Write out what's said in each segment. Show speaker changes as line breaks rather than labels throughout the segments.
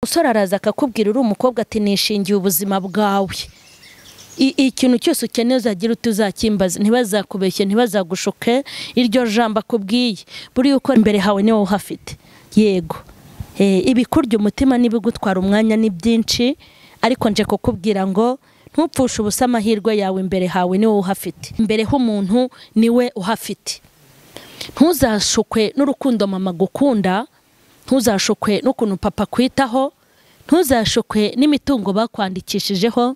Umusore araza akakubwira uri umukobwa ati nishingiye ubuzima bwawe, ikintu cyose ukeneye uzagira utuzakimbaza, ntibazakubeshye ntibazagushuke, iryo jambo akubwiye buri uko imbere hawe niwe uhafite. Yego ibikurya umutima n'ibigutwara umwanya ni byinshi, ariko nje kukubwira ngo ntupfushe ubusa amahirwe yawe, imbere hawe niwe uhafite, imbere h'umuntu niwe uhafite. Ntuzashukwe n'urukundo mama gukunda, ntuzashukwe n'ukuntu papa kwitaho, ntuzashukwe n'imitungo bakwandikishijeho,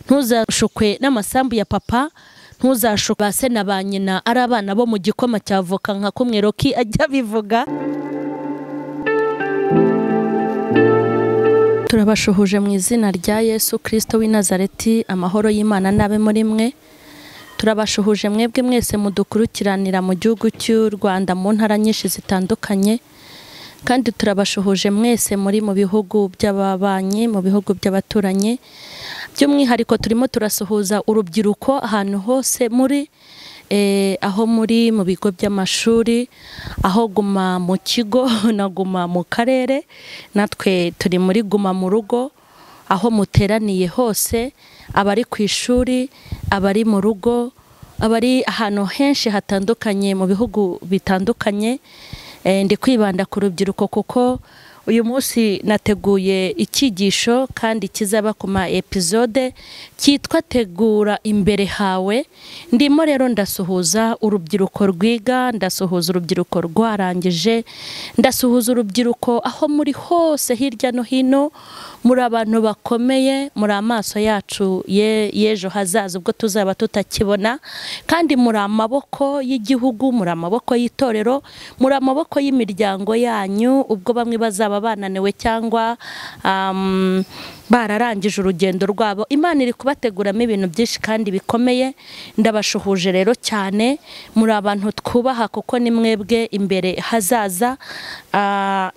ntuzashukwe n'amasambu ya papa, ntuzashukwe base na ba nyina ari abana bo mu gikoma cyavoka nka kumwe Roki ajya bivuga. Turabashuhuje mu izina rya Yesu Kristo w'i Nazareti, amahoro y'Imana nabe muri mwe. Turabashuhuje mwebwe mwese mudukurikiranira mu gihugu cy'u Rwanda mu ntara nyinshi zitandukanye, kandi turabashuhuje mwese muri mu bihugu by'ababanyi, mu bihugu by'abaturanyi. By'umwihariko turimo turasuhuza urubyiruko ahantu hose muri aho muri mu bigo by'amashuri, aho guma mu kigo na guma mu karere, natwe turi muri guma mu rugo, aho muteraniye hose, abari ku ishuri, abari mu rugo, abari ahantu henshi hatandukanye mu bihugu bitandukanye. Ndi kwibanda ku rubyiruko kuko uyu munsi nateguye icyigisho kandi kizaba ku ma episode cyitwa Tegura imbere hawe. Ndimo rero ndasuhuza urubyiruko rwiga, ndasuhuza urubyiruko rwarangije, ndasuhuza urubyiruko aho muri hose hirya no hino. Muri abantu bakomeye, muri amaso yacu y'ejo hazaza ubwo tuzaba tutakibona, kandi muri amaboko y'igihugu, muri amaboko y'itorero, muri amaboko y'imiryango yanyu ubwo bamwe bazaba bananiwe cyangwa bararangije urugendo rwabo. Imana iri kubateguramo ibintu byinshi kandi bikomeye. Ndabashuhuje rero cyane, muri abantu twubaha kuko ni mwebwe imbere hazaza.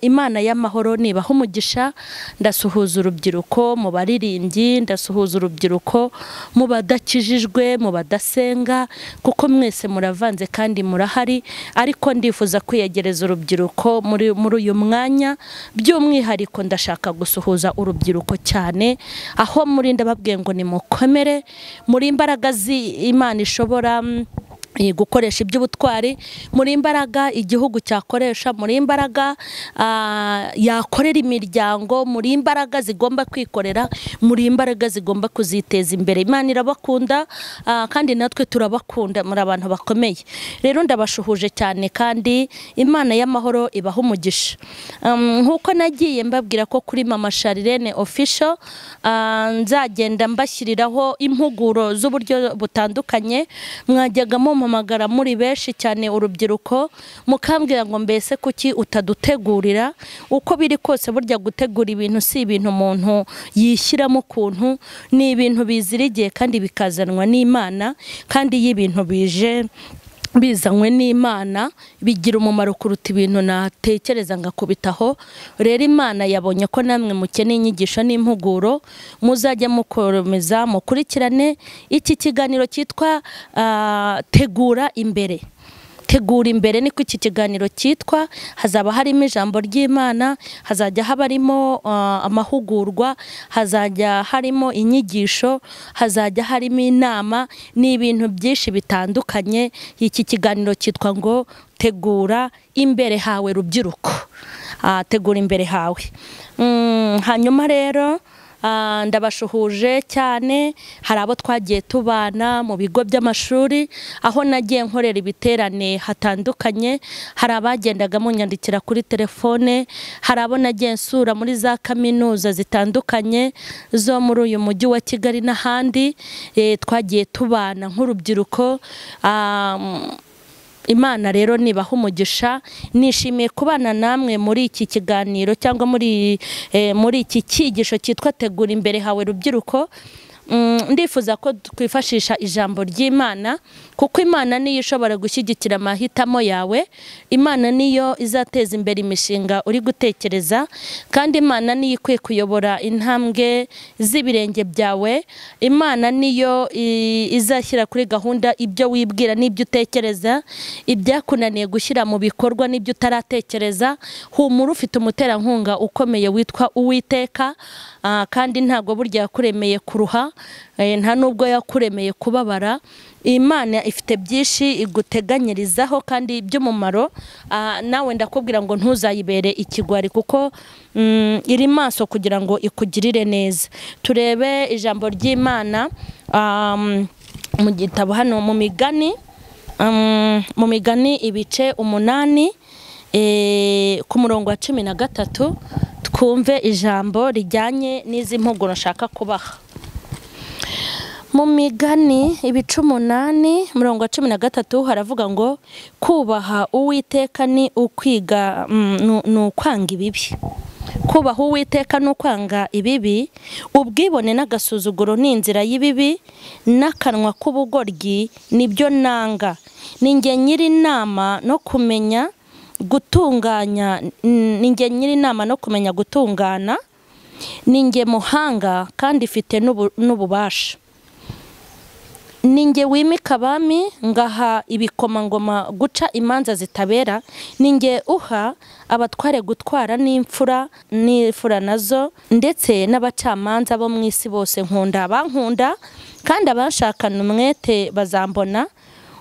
Imana y'amahoro nibaha umugisha. Ndasuhuza urubyiruko mu baririmbyi, ndasuhuza urubyiruko mu badakijijwe, mu badasenga, kuko mwese muravanze kandi murahari, ariko ndifuza kwiyegereza urubyiruko muri uyu mwanya. By'umwihariko ndashaka gusuhuza urubyiruko cyane aho muri, ndababwiye ngo nimukomere, muri imbaraga Imana ishobora gukoresha iby'ubutwari, muri imbaraga igihugu cyakoresha, muri imbaraga yakorera imiryango, muri imbaraga zigomba kwikorera, muri imbaraga zigomba kuziteza imbere. Imana irabakunda kandi natwe turabakunda, muri abantu bakomeye. Rero ndabashuhuje cyane kandi Imana y'amahoro ibaha umugisha. Nkuko nagiye mbabwira ko kuri M.Charlene official nzagenda mbashyiriraho impuguro z'uburyo butandukanye. Mwajyagamo mpamagara muri benshi cyane urubyiruko, mukambwira ngo mbese kuki utadutegurira. Uko biri kose burya gutegura ibintu si ibintu umuntu yishyiramo ukuntu, ni ibintu bizirigiye kandi bikazanwa n'Imana, kandi y'ibintu bije bizanywe n'Imana bigira umumaro kuruta ibintu natekereza ngakubitaho. Rero Imana yabonye ko namwe mukeneye inyigisho n'impuguro, muzajya mukomeza mukurikirane iki kiganiro cyitwa Tegura imbere. Tegura imbere niko iki kiganiro cyitwa. Hazaba harimo ijambo ry'Imana, hazajya habarimo amahugurwa, hazajya harimo inyigisho, hazajya harimo inama, ni ibintu byinshi bitandukanye. Iki kiganiro cyitwa ngo Tegura imbere hawe rubyiruko. Tegura imbere hawe. Hanyuma rero ndabashuhuje cyane. Hari abo twagiye tubana mu bigo by'amashuri, aho nagiye nkorera ibiterane hatandukanye. Hari abagendaga munyandikira kuri telefone, hari abo nagiye nsura muri za kaminuza zitandukanye zo muri uyu mujyi wa Kigali n'ahandi. Twagiye tubana nk'urubyiruko. Imana rero nibaha umugisha. Nishimiye kubana namwe muri iki kiganiro cyangwa muri iki cyigisho cyitwa Tegura imbere hawe rubyiruko. ndifuza ko twifashisha ijambo ry'Imana kuko Imana niyo ishobora gushyigikira amahitamo yawe. Imana niyo izateza imbere imishinga uri gutekereza, kandi Imana niyo ikwiye kuyobora intambwe z'ibirenge byawe. Imana niyo izashyira kuri gahunda ibyo wibwira n'ibyo utekereza, ibyakunaniye gushyira mu bikorwa n'ibyo utaratekereza. Humura, ufite umuterankunga ukomeye witwa Uwiteka, kandi ntabwo burya yakuremeye kuruha, nta nubwo yakuremeye kubabara. Imana ifite byinshi iguteganyirizaho kandi by'umumaro. Nawe ndakubwira ngo ntuzayibere ikigwari kuko iri maso kugira ngo ikugirire neza. Turebe ijambo ry'Imana mu gitabo hano mu Migani ibice 8 ku murongo wa 13, twumve ijambo rijyanye n'izi mpuguro nshaka kubaha. Mu Migani ibice 8 murongo wa 13 haravuga ngo kubaha Uwiteka ni ukwiga n'ukwanga ibibi. Kubaha Uwiteka n'ukwanga ibibi, ubwibone n'agasuzuguro n'inzira y'ibibi, n'akanwa k'ubugoryi nibyo nanga. Ninjye nyiri inama no kumenya gutunganya, ninjye nyiri inama no kumenya gutungana, ninjye muhanga kandi ifite n'ububasha. Ninjye wimika abami ngaha ibikomangoma guca imanza zitabera, ninjye uha abatware gutwara n'imfura nazo, ndetse n'abacamanza bo mu isi bose nkunda. Bankunda kandi abashakana umwete bazambona.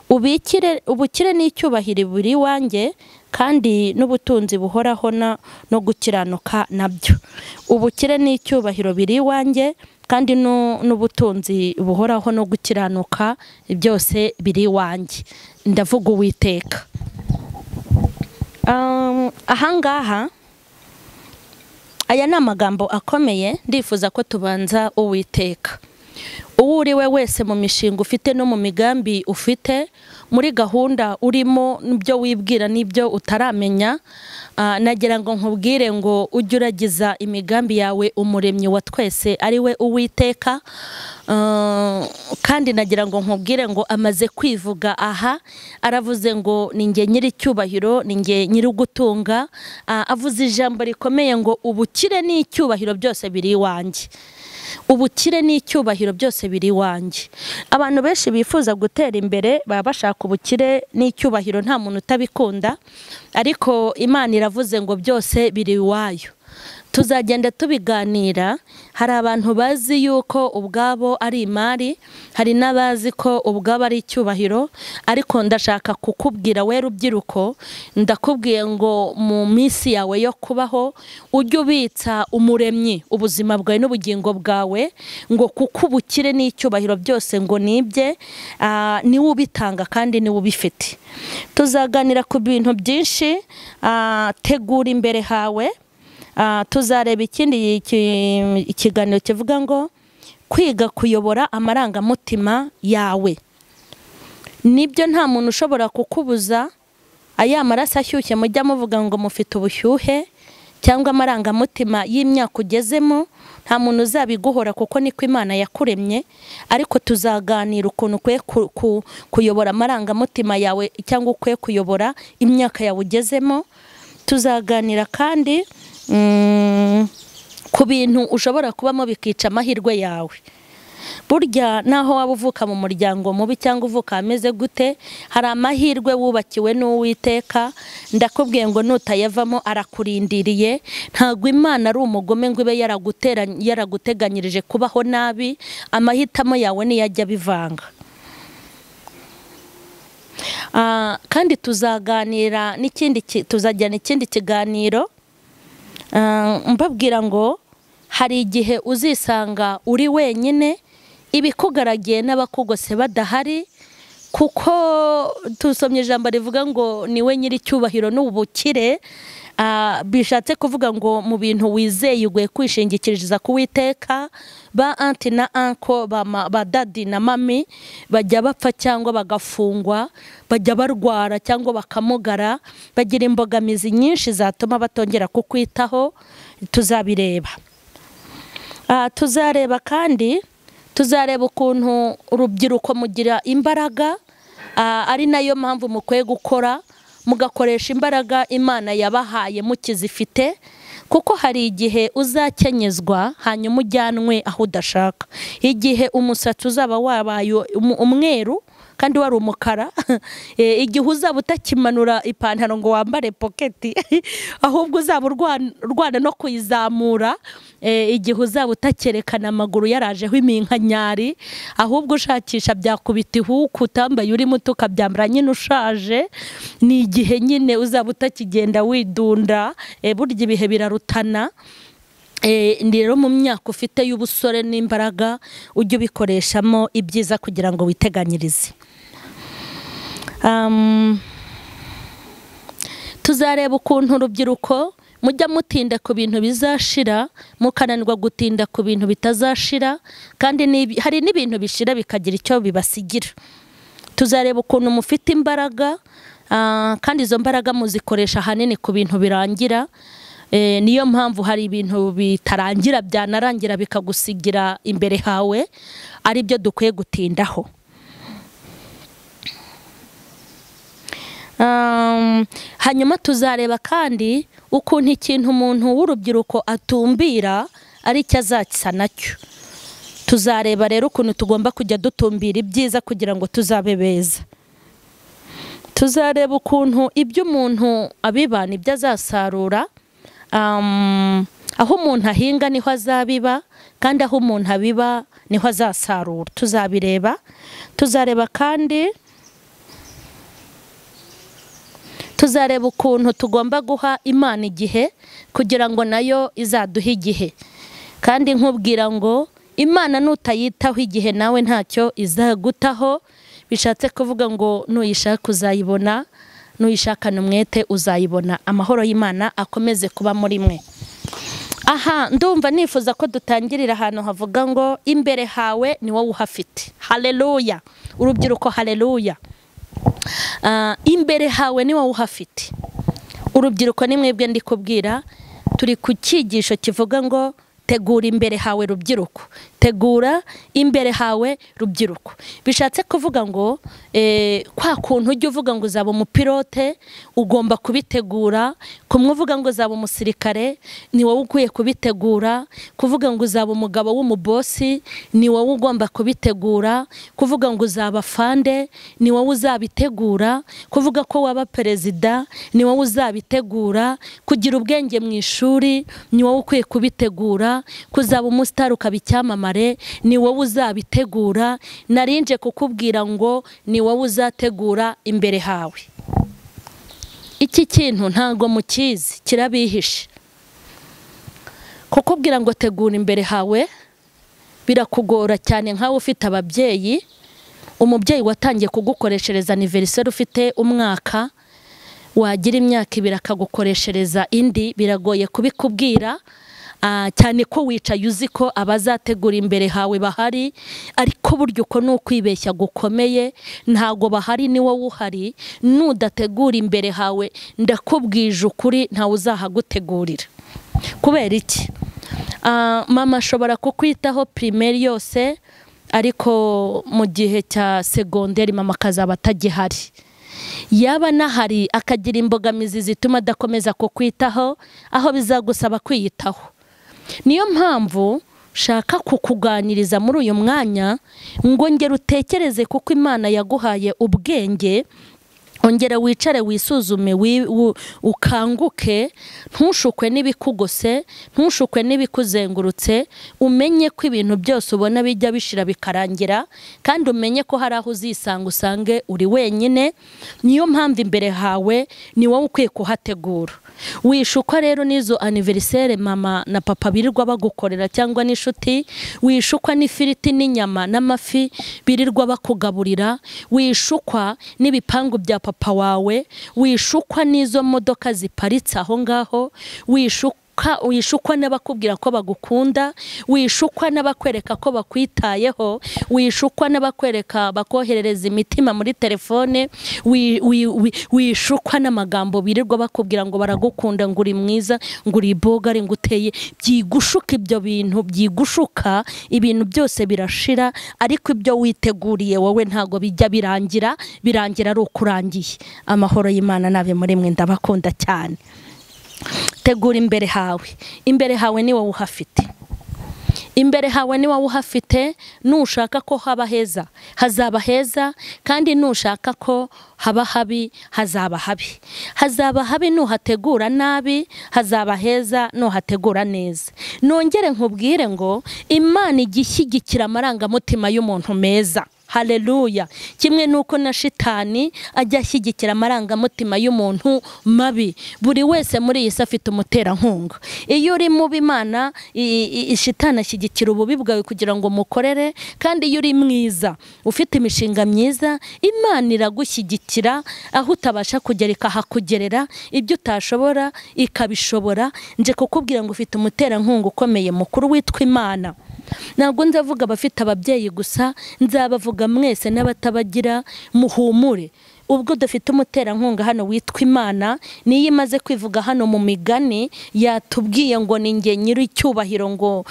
Ubukire n'icyubahiro buri wanjye, kandi n'ubutunzi buhoraho no gukiranuka nabyo. Ubukire n'icyubahiro biri wanjye, kandi n'ubutunzi buhoraho no gukiranuka byose biri wanjye. Ndavuga Uwiteka. Ahangaha aya ni amagambo akomeye, ndifuza ko tubanza Uwiteka. Uwo uri we wese mu mishinga ufite no mu migambi ufite, muri gahunda urimo n'ibyo wibwira n'ibyo utaramenya, nagira ngo nkubwire ngo ujye uragiza imigambi yawe umuremyi wa twese ari we Uwiteka. Kandi nagira ngo nkubwire ngo amaze kwivuga aha, aravuze ngo ninjye nyiri icyubahiro, ninjye nyiri ugutunga. Avuze ijambo rikomeye ngo ubukire n'icyubahiro byose biri wanjye. Ubukire n'icyubahiro byose biri wanjye. Abantu benshi bifuza gutera imbere baba bashaka ubukire n'icyubahiro, nta muntu utabikunda, ariko Imana iravuze ngo byose biri iwayo. Tuzagenda tubiganira. Hari abantu bazi yuko ubwabo ari imari, hari n'abazi ko ubwabo ari icyubahiro, ariko ndashaka kukubwira we rubyiruko, ndakubwiye ngo mu minsi yawe yo kubaho ujye ubitsa umuremyi ubuzima bwawe n'ubugingo bwawe, ngo kuko ubukire n'icyubahiro byose ngo nibye, niwe ubitanga kandi niwe ubifite. Tuzaganira ku bintu byinshi. Tegura imbere hawe. Tuzareba ikindi ikiganiro kivuga ngo kwiga kuyobora amarangamutima yawe. Nibyo, nta muntu ushobora kukubuza aya maraso ashyushye mujya muvuga ngo mufite ubushyuhe cyangwa amarangamutima y'imyaka ugezemo, nta muntu uzabiguhora kuko niko Imana yakuremye. Ariko tuzaganira ukuntu ukwiye kuyobora amarangamutima yawe cyangwa ukwiye kuyobora imyaka yawe ugezemo. Tuzaganira kandi ku bintu ushobora kubamo bikica amahirwe yawe. Burya naho waba uvuka mu muryango mubi cyangwa uvuka ameze gute, hari amahirwe wubakiwe n'Uwiteka. Ndakubwiye ngo nutayavamo arakurindiriye. Ntabwo Imana ari umugome ngo ibe yaraguteganyirije kubaho nabi. Amahitamo yawe niyo ajya bivanga. Kandi tuzaganira tuzajyana ikindi kiganiro, mbabwira ngo hari igihe uzisanga uri wenyine, ibikugaragiye n'abakugose badahari, kuko tusomye ijambo rivuga ngo niwe nyiri icyubahiro n'ubukire. Bishatse kuvuga ngo mu bintu wizeye ugiye kwishingikiriza ku Uwiteka. Ba anti na anko, ba dadi na mami bajya bapfa cyangwa bagafungwa, bajya barwara cyangwa bakamugara, bagira imbogamizi nyinshi zatuma batongera kukwitaho. Tuzabireba. Tuzareba kandi tuzareba ukuntu urubyiruko mugira imbaraga, ari nayo mpamvu mukwiye gukora mugakoresha imbaraga Imana yabahaye mukizifite, kuko hari igihe uzakenyezwa hanyuma ujyanwe aho udashaka, igihe umusatsi uzaba wabaye umweru kandi wari umukara, igihe uzaba utakimanura ipantaro ngo wambare poketi, ahubwo uzaba urwana no kuyizamura, igihe uzaba utakerekana amaguru yarajeho iminkanyari, ahubwo ushakisha byakubita ihuku utambaye uri muto ukabyambara nyine ushaje, ni igihe nyine uzaba utakigenda widunda, burya ibihe birarutana. Rero mu myaka ufite y'ubusore n'imbaraga ujye ubikoreshamo ibyiza kugira ngo witeganyirize. Tuzareba ukuntu urubyiruko mujya mutinda ku bintu bizashira, mukananirwa gutinda ku bintu bitazashira, kandi hari n'ibintu bishira bikagira icyo bibasigira. Tuzareba ukuntu mufite imbaraga, kandi izo mbaraga muzikoresha ahanini ku bintu birangira. Niyo mpamvu hari ibintu bitarangira byanarangira bikagusigira imbere hawe, ari byo dukwiye gutindaho. Hanyuma tuzareba kandi ukuntu ikintu umuntu w'urubyiruko atumbira ari cyo azakisa nacyo. Tuzareba rero ukuntu tugomba kujya dutumbira ibyiza kugira ngo tuzabe beza. Tuzareba ukuntu ibyo umuntu abibana ibyo azasarura, aho umuntu ahinga niho azabiba, kandi aho umuntu abiba niho azasarura. Tuzabireba. Tuzareba kandi tuzareba ukuntu tugomba guha Imana igihe kugira ngo nayo izaduhe igihe, kandi nkubwira ngo Imana nutayitaho igihe nawe ntacyo izagutaho. Bishatse kuvuga ngo nuyishaka uzayibona, nuyishakana umwete uzayibona. Amahoro y'Imana akomeze kuba muri mwe. Aha ndumva nifuza ko dutangirira ahantu havuga ngo imbere hawe ni wowe uhafite. Haleluya! Urubyiruko, haleluya! Imbere hawe ni wowe uhafite. Urubyiruko ni mwebwe ndi kubwira, turi ku cyigisho kivuga ngo tegura imbere hawe rubyiruko, tegura imbere hawe rubyiruko. Bishatse kuvuga ngo kwa kuntu ujye uvuga ngo uzaba umupilote, ugomba kubitegura. Kumwe uvuga ngo uzaba umusirikare, ni wowe ukwiye kubitegura. Kuvuga ngo uzaba umugabo w'umubosi, ni wowe ugomba kubitegura. Kuvuga ngo uzaba fande, ni wowe uzabitegura. Kuvuga ko waba perezida, ni wowe uzabitegura. Kugira ubwenge mu ishuri, ni wowe ukwiye kubitegura. Kuzaba umusitari ukaba icyamamare, ni wowe uzabitegura. Narinje kukubwira ngo ni wowe uzategura imbere hawe. Iki kintu ntago mukizi, kirabihishe. Kukubwira ngo tegura imbere hawe birakugora cyane nkawe ufite ababyeyi. Umubyeyi watangiye kugukoreshereza anniversaire ufite umwaka, wagira imyaka ibiri akagukoreshereza indi, biragoye kubikubwira. Cyane ko wicaye uzi ko abazategura imbere hawe bahari, ariko buryo uko ni ukwibeshya gukomeye. Ntago bahari, ni wowe uhari. Nudategura imbere hawe ndakubwije ukuri ntawe uzahagutegurira. Kubera iki? Mama ashobora kukwitaho primaire yose, ariko mu gihe cya secondaire mama akazaba atagihari. Yaba nahari akagira imbogamizi zituma adakomeza kukwitaho, aho bizagusaba kwiyitaho. Niyo mpamvu shaka kukuganiriza muri uyu mwanya ngo ngere utekereze, kuko Imana yaguhaye ubwenge. Ongera wicare wisuzume, ukanguke, ntushukwe n'ibikugose, ntushukwe n'ibikuzengurutse. Umenye ko ibintu byose ubona bijya bishira bikarangira, kandi umenye ko hari aho uzisanga usange uri wenyine. Niyo mpamvu imbere hawe ni wowe ukwiye kuhategura. Wishukwa rero n'izo anniversaire mama na papa birirwa bagukorera cyangwa n'inshuti. Wishukwa n'ifiriti n'inyama n'amafi birirwa bakugaburira. Wishukwa n'ibipangu bya papa wawe. Wishukwa n'izo modoka ziparitse aho ngaho. wishukwa n'abakubwira ko bagukunda, wishukwa n'abakwereka ko bakwitayeho, wishukwa n'abakwereka bakoherereza imitima muri telefone, wishukwa n'amagambo birirwa bakubwira ngo baragukunda, ngo uri mwiza, ngo uri bogari, ngo uteye. Byigushuka ibyo bintu, byigushuka ibintu byose birashira, ariko ibyo witeguriye wowe ntago bijya birangira ari ukurangiye. Amahoro y'Imana nabe muri mwe, ndabakunda cyane. Tegura imbere hawe ni wowe uhafite. Imbere hawe ni wowe uhafite. Nushaka ko haba heza hazaba heza, kandi nushaka ko haba habi hazaba habi. Hazaba habi nuhategura nabi, hazaba heza nuhategura neza. Nongere nkubwire ngo Imana igishyigikira amarangamutima y'umuntu meza. Haleluya. Kimwe nuko na shitani ajya ashyigikira amarangamutima y'umuntu mabi. Buri wese muri iyi afite umuterankunga. Iyo uri mu Imana, shitani ashyigikira ububi bwawe kugira ngo mukorere, kandi iyo uri mwiza ufite imishinga myiza, Imana iragushyigikira aho utabasha kugera ikahakugerera, ibyo utashobora ikabishobora. Nje kukubwira ngo ufite umuterankunga ukomeye mukuru witwa Imana. Ntabwo nzavuga abafite ababyeyi gusa, nzabavuga mwese n'abatabagira. Muhumure. Ubwo dufite umuterankunga hano witwa Imana, niyo imaze kwivuga hano mu migani, yatubwiye ngo ni nge nyiri icyubahiro ngo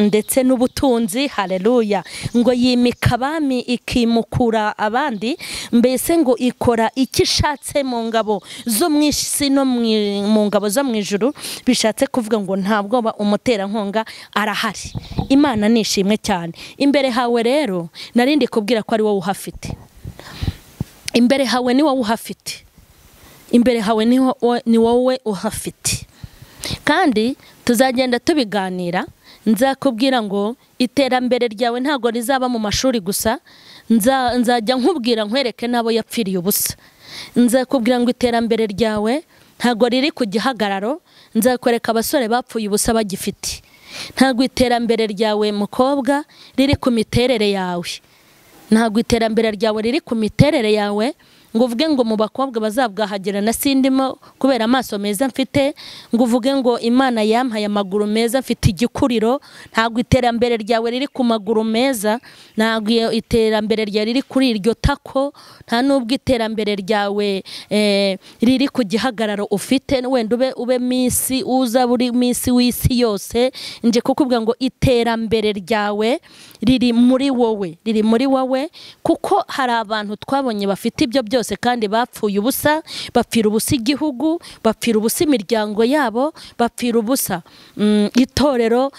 ndetse n'ubutunzi. Haleluya. Ngo yimika abami ikimukura abandi, mbese ngo ikora icyo ishatse mu ngabo zo mu isi no mu ngabo zo mu ijuru. Bishatse kuvuga ngo ntabwo umuterankunga arahari. Imana nishimwe cyane. Imbere hawe rero narindi kubwira ko ari wowe uhafite. Imbere hawe ni wowe uhafite. Imbere hawe ni wowe uhafite. Kandi tuzagenda tubiganira. Nzakubwira ngo iterambere ryawe ntago rizaba mu mashuri gusa. Nzajya nkubwira nkwereke nabo yapfiriye ubusa. Nzakubwira ngo iterambere ryawe ntago riri ku gihagararo. Nzakwereka abasore bapfuye ubusa bagifite. Ntago iterambere ryawe mukobwa riri ku miterere yawe. Ntago iterambere ryawe riri ku miterere yawe ngo uvuge ngo mu bakobwa bazabwahagera na sindimo kubera amaso meza mfite, ngo uvuge ngo Imana yampaye amaguru meza mfite igikuriro. Ntago iterambere ryawe riri ku maguru meza, ntago iterambere ryawe riri kuri iryo tako, nta nubwo iterambere ryawe riri ku gihagararo ufite. Wenda ube misi, uza buri misi w'isi yose. Nje kukubwira ngo iterambere ryawe riri muri wowe, kuko hari abantu twabonye bafite ibyo byose kandi bapfuye ubusa. Bapfira ubusa igihugu, bapfira ubusa imiryango yabo, bapfira ubusa itorero,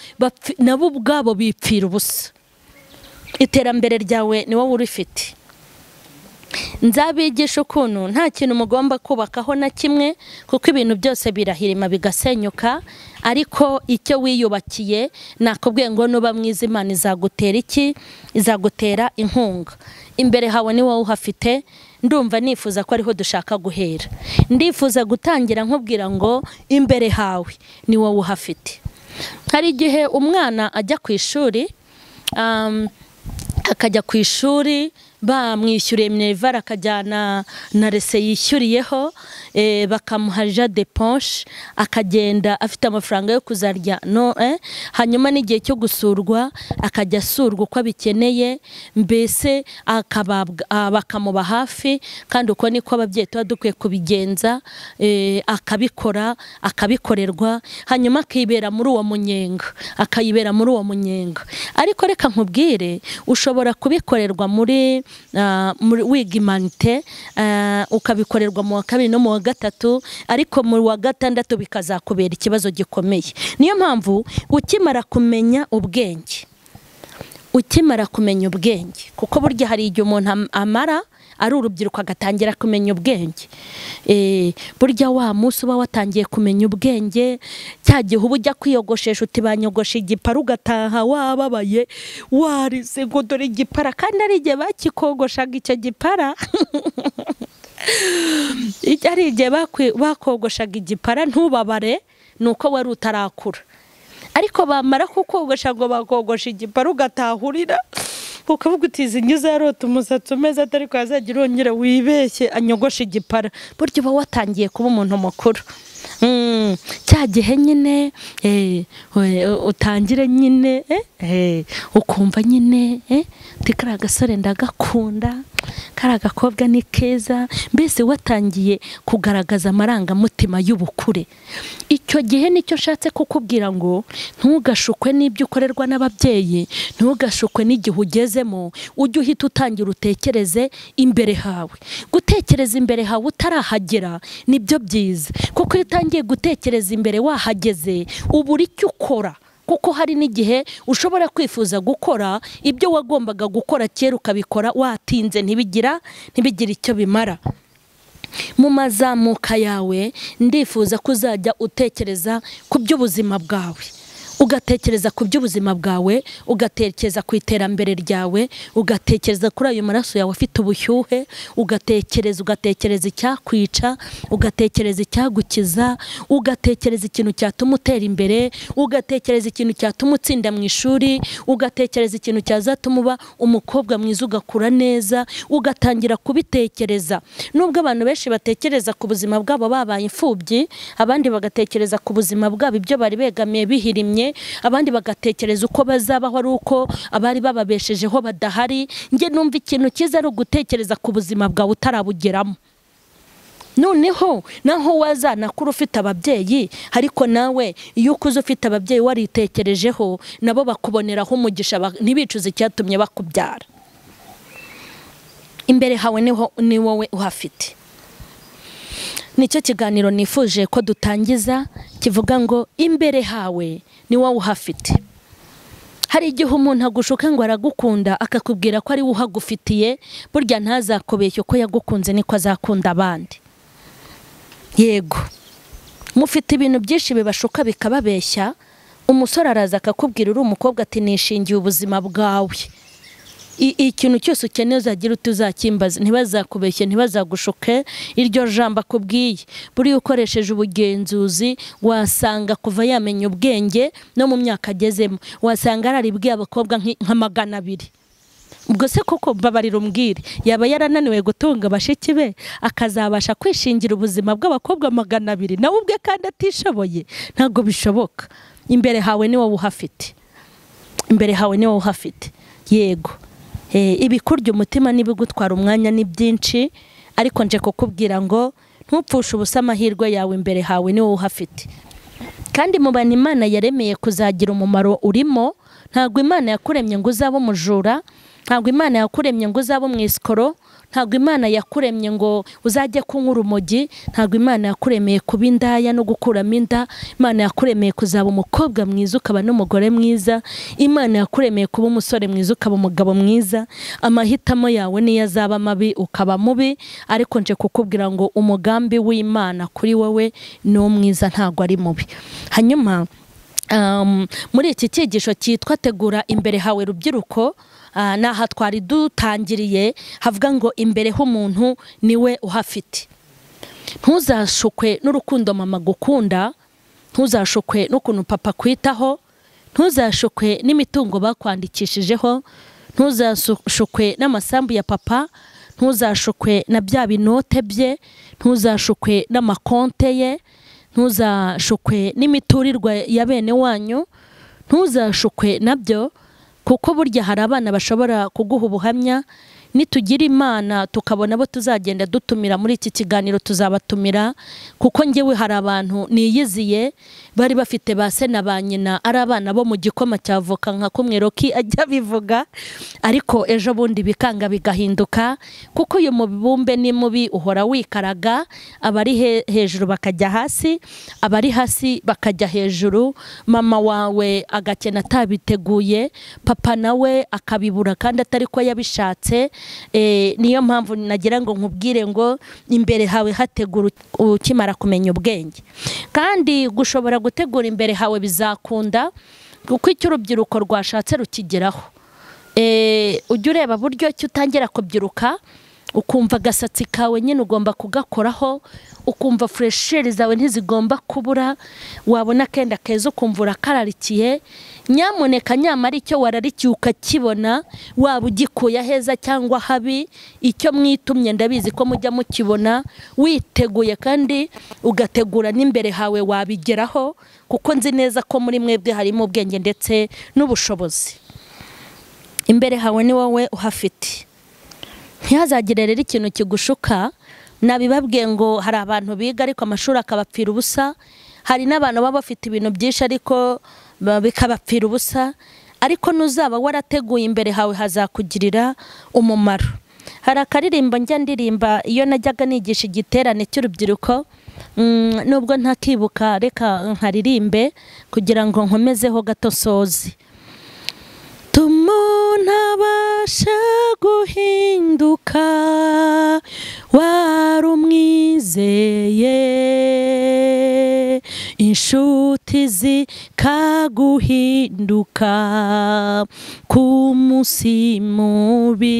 nabo ubwabo bipfira ubusa. Iterambere ryawe ni wowe urifite. Nzabigisha ukuntu nta kintu mugomba kubakaho na kimwe, kuko ibintu byose birahirima bigasenyuka, ariko icyo wiyubakiye nakubwiye ngo nuba mwiza Imana izagutera iki? Izagutera inkunga. Imbere hawe ni wowe uhafite. Ndumva nifuza ko ariho dushaka guhera. Ndifuza gutangira nkubwira ngo imbere hawe ni wowe uhafite. Hari igihe umwana ajya ku ishuri, akajya ku ishuri bamwishyuriye minerval, akajyana na rese yishyuriyeho, bakamuha de ponche, akagenda afite amafaranga yo kuzarya hanyuma n'igihe cyo gusurwa akajya asurwa uko abikeneye, mbese bakamuba hafi. Kandi uko niko ababyeyi tuba dukwiye kubigenza, akabikora, akabikorerwa, hanyuma akibera muri uwo munyenga, akayibera muri uwo munyenga. Ariko reka nkubwire, ushobora kubikorerwa muri wiga imanite, ukabikorerwa mu wa kabiri no mu wa gatatu, ariko mu wa gatandatu bikazakubera ikibazo gikomeye. Niyo mpamvu ukimara kumenya ubwenge, kuko burya hari igihe umuntu amara ari urubyiruko agatangira kumenya ubwenge. Burya wa munsi uba watangiye kumenya ubwenge, cya gihe uba ujya kwiyogoshesha uti banyogosha igipara, ugataha wababaye warize ngo dore igipara, kandi ari igihe bakikogoshaga icyo gipara. Ari igihe bakogoshaga igipara ntubabare, nuko wari utarakura. Ariko bamara kukogosha ngo bakogosha igipara ugatahurira, ukavuga uti izi ngizo yarota umusatsi umeze atari ko yazagira urongera wibeshye anyogosha igipara. Burya uba watangiye kuba umuntu mukuru. cya gihe nyine utangire nyine ukumva nyine kariya gasore ndagakunda, kariya gakobwa ni keza, mbese watangiye kugaragaza amarangamutima y'ubukure. Icyo gihe nicyo nshatse kukubwira ngo ntugashukwe n'ibyo ukorerwa n'ababyeyi, ntugashukwe n'igihe ugezemo, ujye uhita utangira utekereze imbere hawe. Gutekereza imbere hawe utarahagera nibyo byiza, kuko iyo utangiye gutekereza imbere wahageze ubura icyo ukora, kuko hari n'igihe ushobora kwifuza gukora ibyo wagombaga gukora kera ukabikora watinze, ntibigire icyo bimara. Mu mazamuka yawe ndifuza kuzajya utekereza ku by'ubuzima bwawe, ugatekereza ku by'ubuzima bwawe, ugatekereza ku iterambere ryawe, ugatekereza kuri ayo maraso yawe afite ubushyuhe, ugatekereza icyakwica, ugatekereza icyagukiza, ugatekereza ikintu cyatuma utera imbere, ugatekereza ikintu cyatuma utsinda mu ishuri, ugatekereza ikintu cyazatuma uba umukobwa mwiza ugakura neza, ugatangira kubitekereza. Nubwo abantu benshi batekereza ku buzima bwabo babaye imfubyi, abandi bagatekereza ku buzima bwabo ibyo bari begamiye bihirimye, abandi bagatekereza uko bazabaho ari uko abari bababeshejeho badahari. Nge numva ikintu cyiza ari ugutekereza ku buzima bwawe utarabugeramo. Noneho naho wazanakura ufite ababyeyi, ariko nawe iyo ukuze ufite ababyeyi waritekerejeho, nabo bakuboneraho umugisha, ntibicuze icyatumye bakubyara. Imbere hawe ni wowe uhafite. Nicyo kiganiro nifuje ko dutangiza kivuga ngo imbere hawe ni wowe uhafite. Hari igihe umuntu agushuka ngo aragukunda akakubwira ko ari we uhagufitiye, burya ntazakubeshye ko yagukunze niko azakunda abandi. Yego, mufite ibintu byinshi bibashuka bikababeshya. Umusore araza akakubwira uri umukobwa ati nishingiye ubuzima bwawe, ikintu cyose ukeneye uzagira utuzakimbaza, ntibazakubeshye, ntibazagushuke iryo jambo akubwiye. Buri ukoresheje ubugenzuzi wasanga kuva yamenya ubwenge no mu myaka agezemo wasanga araribwiye abakobwa nka 200. Ubwo se koko babarira umbwire, yaba yarananiwe gutunga bashiki be akazabasha kwishingira ubuzima bw'abakobwa 200 nawe ubwe kandi atishoboye? Ntago bishoboka. Imbere hawe ni wowe uhafite, imbere hawe ni wowe uhafite. Yego, ibikurya umutima n'ibigutwara umwanya ni byinshi, ariko nje kukubwira ngo ntupfushe ubusa amahirwe yawe. Imbere hawe ni wowe uhafite. Kandi mu bantu Imana yaremeye kuzagira umumaro urimo. Ntabwo Imana yakuremye ngo uzabe umujura, ntabwo Imana yakuremye ngo uzabe umwisikoro, ntabwo Imana yakuremye ngo uzajye kunywa urumogi, ntabwo Imana yakuremeye kuba indaya no gukuramo inda. Imana yakuremeye kuzaba umukobwa mwiza ukaba n'umugore mwiza. Imana yakuremeye kuba umusore mwiza ukaba umugabo mwiza. Amahitamo yawe niyo azaba mabi ukaba mubi, ariko nje kukubwira ngo umugambi w'Imana kuri wowe ni mwiza, ntabwo ari mubi. Hanyuma muri iki cyigisho cyitwa tegura imbere hawe rubyiruko, naha twari dutangiriye havuga ngo imbere h'umuntu niwe uhafite. Ntuzashukwe n'urukundo mama gukunda, ntuzashukwe n'ukuntu papa kwitaho, ntuzashukwe n'imitungo bakwandikishijeho, ntuzashukwe n'amasambu ya papa, ntuzashukwe na bya binote bye, ntuzashukwe n'amakonte ye, ntuzashukwe n'imiturirwa ya bene wanyu, ntuzashukwe nabyo, kuko burya hari abana bashobora kuguha ubuhamya. Nitugira Imana tukabona abo tuzagenda dutumira muri iki kiganiro tuzabatumira, kuko ngewe hari abantu niyiziye bari bafite ba se na ba nyina ari abana bo mu gikoma cyavoka nka kumwe Roki ajya bivuga, ariko ejo bundi bikanga bigahinduka, kuko uyu mubumbe ni mubi uhora wikaraga. Abari hejuru bakajya hasi, abari hasi bakajya hejuru. Mama wawe agakena atabiteguye, papa nawe akabibura kandi atari ko yabishatse. Niyo mpamvu nagira ngo nkubwire ngo imbere hawe hategura ukimara kumenya ubwenge. Kandi gushobora gutegura imbere hawe bizakunda, kuko icyo urubyiruko rwashatse rukigeraho. Ujye ureba buryo ki utangira kubyiruka ukumva agasatsi kawe nyine ugomba kugakoraho, ukumva furesheri zawe ntizigomba kubura, wabona akenda keza ukumva urakararikiye. Nyamuneka nyamara icyo wararikiye ukakibona, waba ugikuye heza cyangwa habi, icyo mwitumye ndabizi ko mujya mukibona, witeguye kandi ugategura n'imbere hawe wabigeraho, kuko nzi neza ko muri mwebwe harimo ubwenge ndetse n'ubushobozi. Imbere hawe ni wowe uhafite. Ntihazagire rero ikintu kigushuka. Nabibabwiye ngo hari abantu biga ariko amashuri akabapfira ubusa, hari n'abantu baba bafite ibintu byinshi ariko bikabapfira ubusa, ariko nuzaba warateguye imbere hawe hazakugirira umumaro. Hari akaririmba njya ndirimba iyo najyaga nigisha igiterane cy'urubyiruko, nubwo ntakibuka reka nkaririmbe kugira ngo nkomezeho gato sozi. Umuntu abasha guhinduka warumwizeye, inshuti zikaguhinduka ku munsi mubi,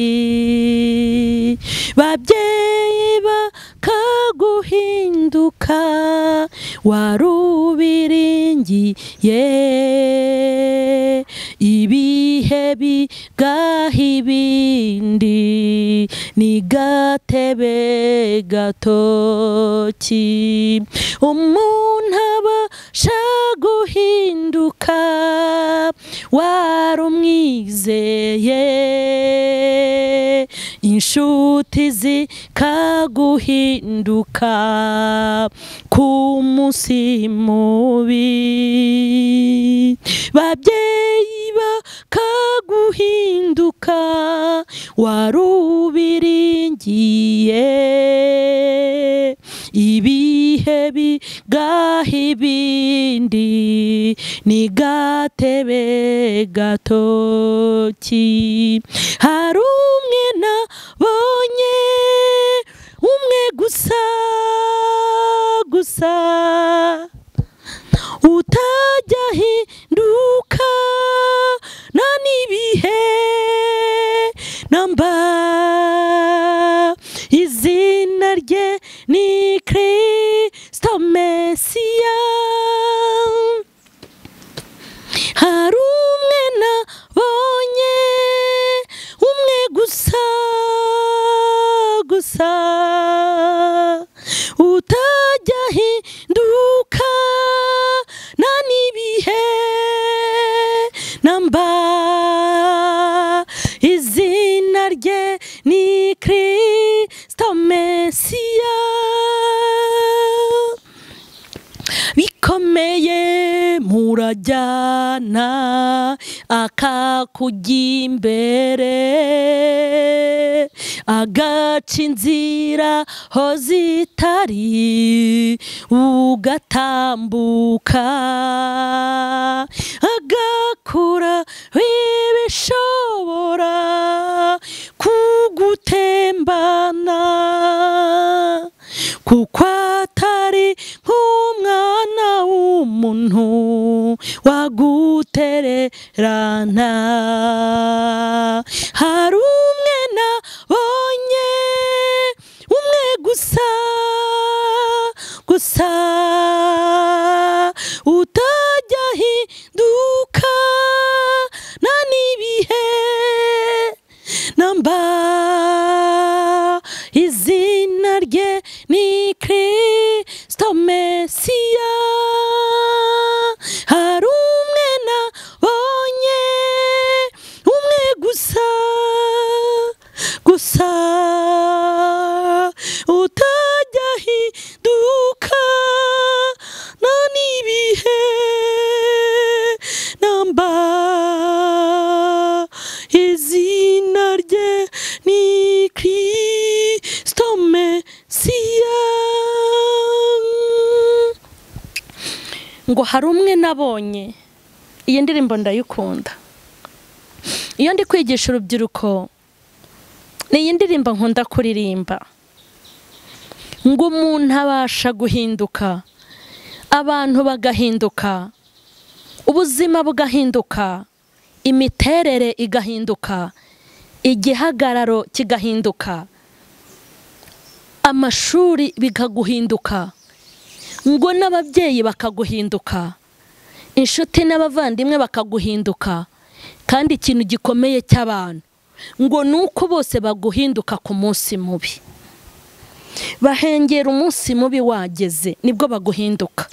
babyeyi bakaguhinduka warubiringiye, ibihe bigaha ibindi ni gatebe gatoki. Umuntu abasha guhinduka warumwizeye, inshuti zikaguhinduka ku munsi mubi, babyeyi bakaguhinduka warubiringiye, ibihe bigaha ibindi ni gatebe gatoki. Hari umwe nabonye, umwe gusa utajya ahinduka na n'ibihe namba, izina rye ni Kristo Mesiya. Hari umwe nabonye, umwe gusa utajya ahinduka na n'ibihe namba, izina rye ni Kristo Mesiya. Bikomeye murajyana akakujya imbere, agaca inzira ho zitari ugatambuka, agakura ibishobora kugutembana, kuko atari nk'umwana w'umuntu wagutererana. Hari umwe nabonye, umwe gusa utajya ahinduka na n'ibihe namba, izina rye ni Kristo Mesiya. Hari umwe nabonye, umwe gusa utajya ahinduka na n'ibihe namba, izina rye ni Kristo Mesiya. Ngo hari umwe nabonye, iyi ndirimbo ndayikunda. Iyo ndi kwigisha urubyiruko ni iyi ndirimbo nkunda kuririmba. Ngo umuntu abasha guhinduka, abantu bagahinduka, ubuzima bugahinduka, imiterere igahinduka, igihagararo kigahinduka, amashuri bikaguhinduka, ngo n'ababyeyi bakaguhinduka, inshuti n'abavandimwe bakaguhinduka, kandi ikintu gikomeye cy'abantu ngo nuko bose baguhinduka ku munsi mubi. Bahengera umunsi mubi wageze nibwo baguhinduka.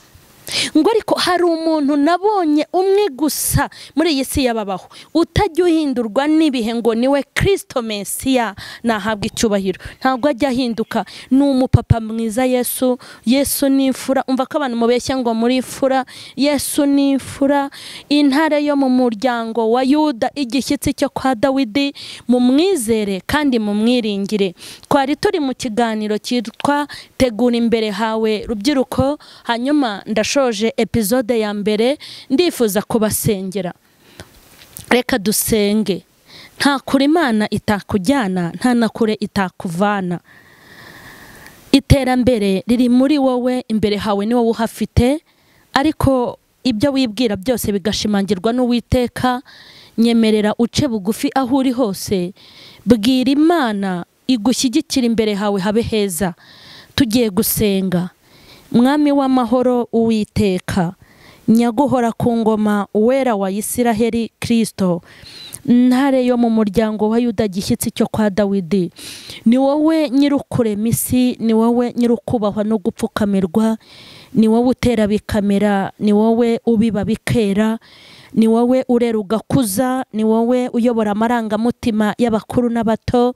Ngo ariko hari umuntu nabonye umwe gusa muri iyi si yababaho utajya uhindurwa n'ibihe, ngo niwe Kristo Mesiya nahabwa icyubahiro. Ntabwo ajya ahinduka, ni umupapa mwiza. Yesu ni imfura. Umva ko abantu mubeshya ngo muri imfura. Yesu ni imfura, intare yo mu muryango wa Yuda, igishyitsi cyo kwa Dawidi. Mumwizere kandi mumwiringire. Twari turi mu kiganiro cyitwa Tegura imbere hawe rubyiruko, hanyuma ndashoje episode ya mbere, ndifuza kubasengera. Reka dusenge. Nta kure Imana itakujyana, nta na kure itakuvana. Iterambere riri muri wowe, imbere hawe ni wowe uhafite, ariko ibyo wibwira byose bigashimangirwa n'Uwiteka. Nyemerera uce bugufi aho uri hose, bwira Imana igushyigikira, imbere hawe habe heza. Tugiye gusenga. Mwami w'amahoro Uwiteka, nyaguhora ku ngoma, uwera wa Isiraheli Kristo, ntare yo mu muryango wa Yuda, gishyitsi cyo kwa Dawidi. Ni wowe nyirukurema isi, ni wowe nyirukubahwa no gupfukamirwa, ni wowe utera bikamera, ni wowe ubiba bikera, ni wowe urera ugakuza, ni wowe uyobora amarangamutima y'abakuru n'abato,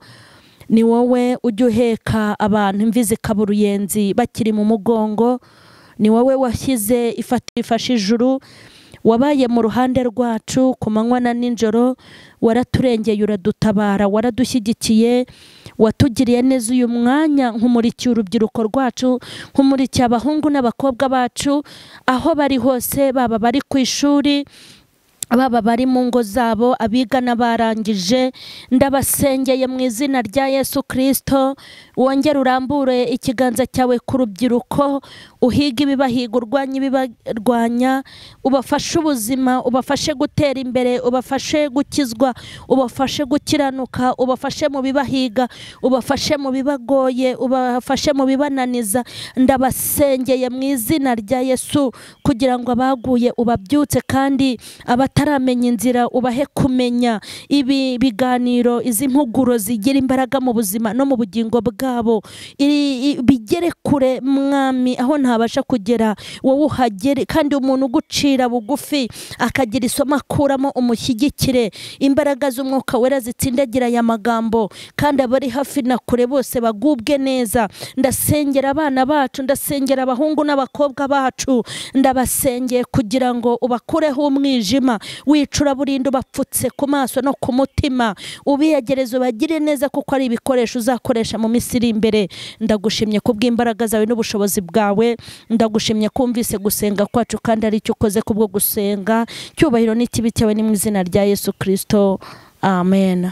ni wowe ujya uheka abantu imvi zikaba uruyenzi bakiri mu mugongo, ni wowe washyize Yifashishije, wabaye mu ruhande rwacu ku manywa na nijoro, waraturengeye uradutabara, waradushyigikiye, watugiriye neza uyu mwanya, nk'umurikiye urubyiruko rwacu, nk'umurikiye abahungu n'abakobwa bacu aho bari hose, baba bari ku ishuri, baba bari mu ngo zabo, abiga n'abarangije. Ndabasengeye mu izina rya Yesu Kristo, wongere urambure ikiganza cyawe ku rubyiruko, uhiga ibibahiga, urwanya ibibarwanya, ubafashe ubuzima, ubafashe gutera imbere, ubafashe gukizwa, ubafashe gukiranuka, ubafashe mu bibahiga, ubafashe mu bibagoye, ubafashe mu bibananiza. Ndabasengeye mu izina rya Yesu kugira ngo abaguye ubabyutse, kandi abataramenya inzira ubahe kumenya. Ibi biganiro, izi mpuguro zigira imbaraga mu buzima no mu bugingo bwabo, bigere kure Mwami, aho ntabasha kugera wowe uhagere, kandi umuntu ugucira bugufi akagira isomo akuramo, umushyigikire. Imbaraga z'Umwuka Wera zitsindagira aya magambo, kandi abari hafi na kure bose bagubwe neza. Ndasengera abana bacu, ndasengera abahungu n'abakobwa bacu, ndabasengeye kugira ngo ubakureho umwijima, wicura burinde ubapfutse ku maso no ku mutima, ubiyegereze ubagire neza, kuko ari ibikoresho uzakoresha mu minsi iri imbere. Ndagushimye kubw'imbaraga zawe n'ubushobozi bwawe, ndagushimye kumvise gusenga kwacu, kandi ari cyo ukoze kubwo gusenga. Cyubahiro n'ikibi cyawe ni mu izina rya Yesu Kristo, amen.